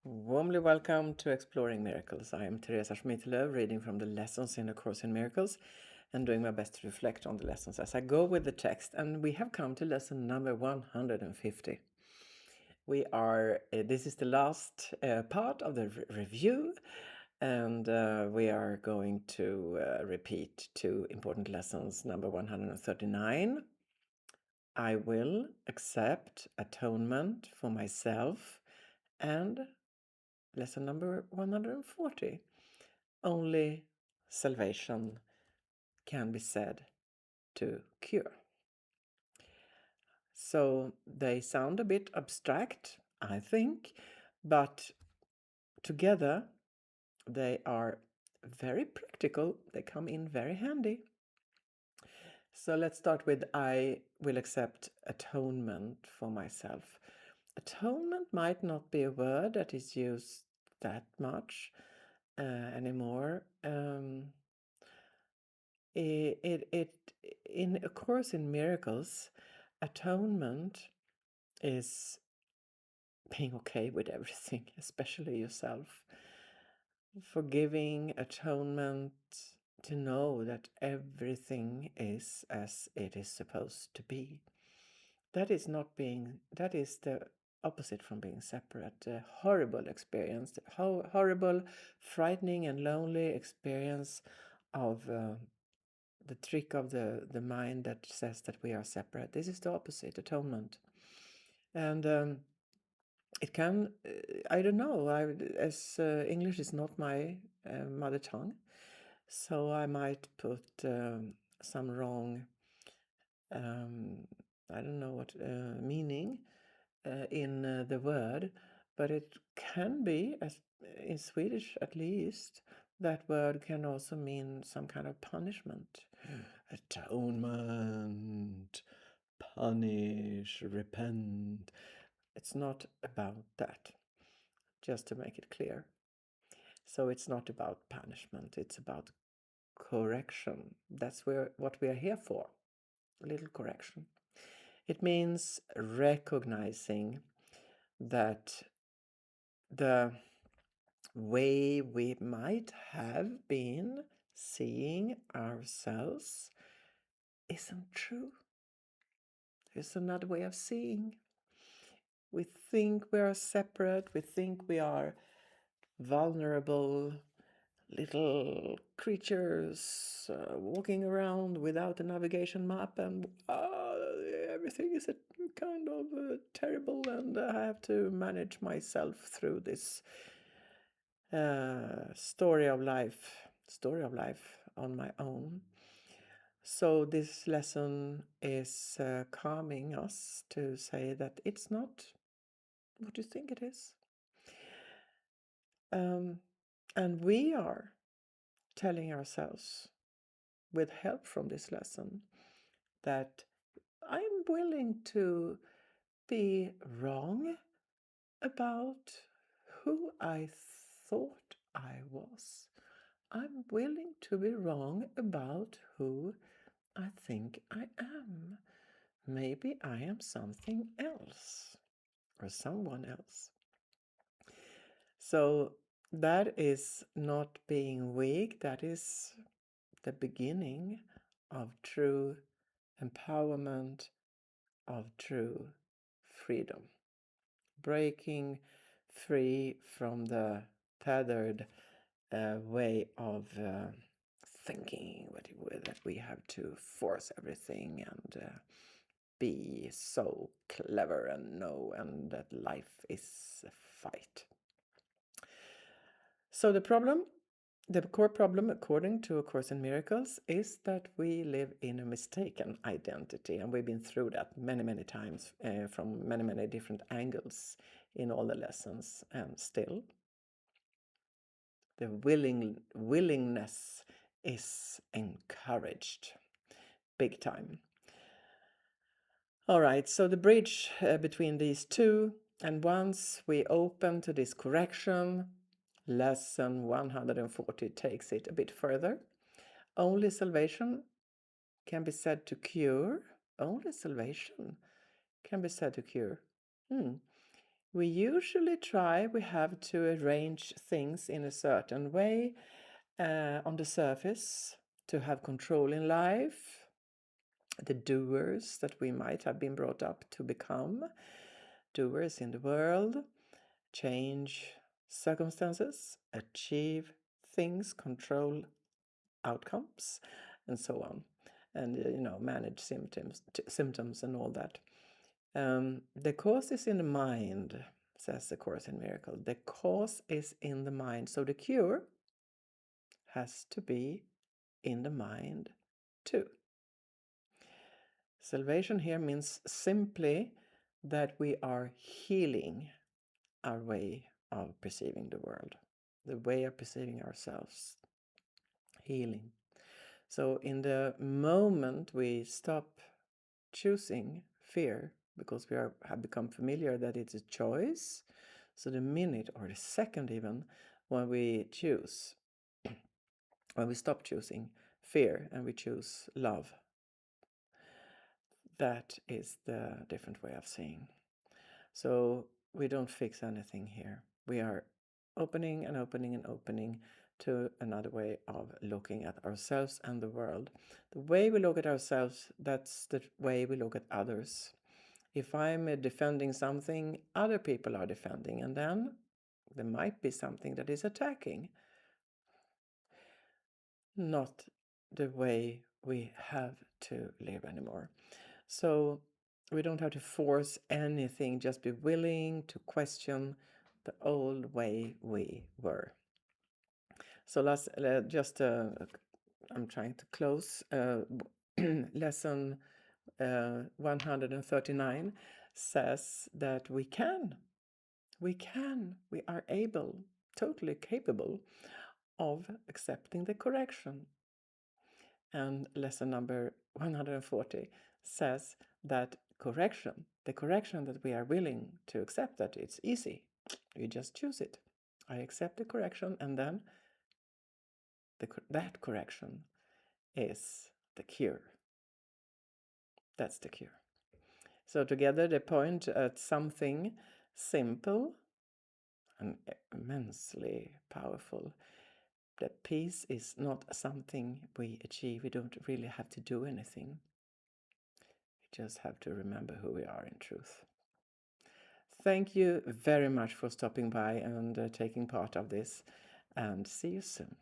Warmly welcome to Exploring Miracles. I am Teresa Schmittelöv, reading from the lessons in A Course in Miracles and doing my best to reflect on the lessons as I go with the text. And we have come to lesson number 150. This is the last part of the review, and we are going to repeat two important lessons. Number 139, I will accept atonement for myself, and lesson number 140. Only salvation can be said to cure. So they sound a bit abstract, I think, but together they are very practical. They come in very handy. So let's start with I will accept atonement for myself. Atonement might not be a word that is used that much anymore. It in A Course in Miracles, atonement is being okay with everything, especially yourself. Forgiving, atonement, to know that everything is as it is supposed to be. That is the opposite from being separate. A horrible experience, horrible, frightening and lonely experience of the trick of the mind that says that we are separate. This is the opposite, atonement. And it can, I don't know, as English is not my mother tongue, so I might put some wrong, I don't know what meaning in the word, but it can be, as in Swedish at least, that word can also mean some kind of punishment. Atonement, punish, repent. It's not about that, just to make it clear. So it's not about punishment, it's about correction. That's what we are here for, a little correction. It means recognizing that the way we might have been seeing ourselves isn't true. There's another way of seeing. We think we are separate, we think we are vulnerable little creatures walking around without a navigation map, and everything is a kind of terrible, and I have to manage myself through this story of life on my own. So this lesson is calming us to say that it's not what you think it is. And we are telling ourselves, with help from this lesson, that I'm willing to be wrong about who I thought I was. I'm willing to be wrong about who I think I am. Maybe I am something else or someone else. So that is not being weak. That is the beginning of true empowerment, of true freedom. Breaking free from the tethered way of thinking that we have to force everything and be so clever and know, and that life is a fight. So the core problem, according to A Course in Miracles, is that we live in a mistaken identity, and we've been through that many, many times from many, many different angles in all the lessons, and still the willingness is encouraged big time. All right, so the bridge between these two, and once we open to this correction, lesson 140 takes it a bit further. Only salvation can be said to cure. Only salvation can be said to cure. We usually we have to arrange things in a certain way on the surface to have control in life, the doers that we might have been brought up to become, doers in the world, change circumstances, achieve things, control outcomes, and so on, and manage symptoms and all that. The cause is in the mind, says the Course in Miracles. The cause is in the mind, so the cure has to be in the mind too. Salvation here means simply that we are healing our way of perceiving the world, the way of perceiving ourselves. Healing. So in the moment we stop choosing fear, because we have become familiar that it's a choice, so the minute or the second even when we choose, when we stop choosing fear and we choose love, that is the different way of seeing. So we don't fix anything here. We are opening and opening and opening to another way of looking at ourselves and the world. The way we look at ourselves, that's the way we look at others. If I'm defending something, other people are defending, and then there might be something that is attacking. Not the way we have to live anymore. So we don't have to force anything, just be willing to question the old way we were. So let's I'm trying to close. Lesson 139 says that we are able, totally capable of accepting the correction. And lesson number 140 says that the correction that we are willing to accept, that it's easy. You just choose it. I accept the correction, and then that correction is the cure. That's the cure. So together they point at something simple and immensely powerful. That peace is not something we achieve. We don't really have to do anything. We just have to remember who we are in truth. Thank you very much for stopping by and taking part of this, and see you soon.